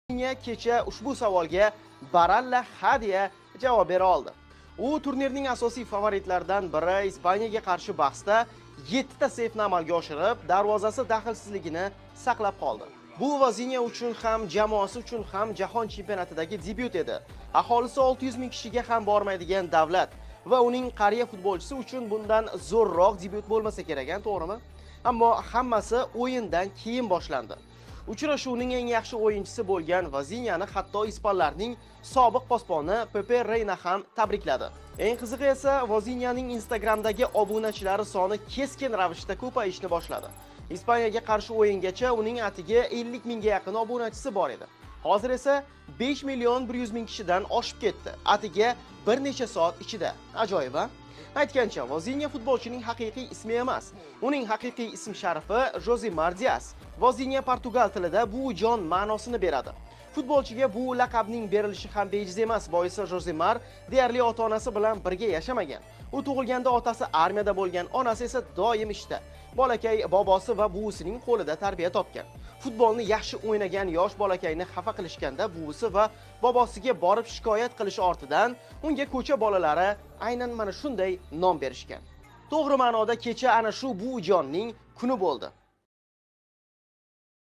Kecha ushbu savolga baralla ha deya javob bera oldi. U turnirning asosiy favoritlaridan biri Ispaniyaga qarshi bahsda 7 ta seyfni amalga oshirib, darvozasi daxlsizligini saqlab qoldi. Bu Vozinha uchun ham, jamoasi uchun ham jahon chempionatidagi debyut edi. Aholisi 600 ming kishiga ham bormaydigan davlat va uning qariya futbolchisi uchun bundan zo'rroq debyut bo'lmasa kerak, to'g'rimi? Ammo hammasi o'yindan keyin boshlandi. Uchrashuvning eng yaxshi o'yinchisi bo'lgan Vozinhani hatto ispanlarning sobiq posboni Pepe Reina ham tabrikladi. Eng qizig'i esa Vozinhaning Instagramdagi obunachilari soni keskin ravishda ko'payishni boshladi. Ispaniyaga qarshi o'yingacha uning atiga 50 mingga yaqin obunachisi bor edi. Hozir esa 5 million 100 ming kishidan oshib ketdi. Atiga bir necha soat ichida. Ajoyib, a? Aytgancha, Vozinha futbolchining haqiqiy ismi emas. Uning haqiqiy ism sharifi Josimar Dias. Vozinha portugal tilida bu jon ma'nosini beradi. Futbolchiga bu laqabning berilishi ham bejiz emas, boisi Josimar deyarli ota-onasi bilan birga yashamagan. U tug'ilganda otasi armiyada bo'lgan, onasi esa doim ishda. Bolakay bobosi va buvisining qo'lida tarbiya topgan. Futbolni yaxshi o'ynagan yosh bolakayni xafa qilishganda buvisi va bobosiga borib shikoyat qilish ortidan unga ko'cha bolalari aynan mana shunday nom berishgan. To'g'ri ma'noda kecha ana shu bu jonning kuni bo'ldi.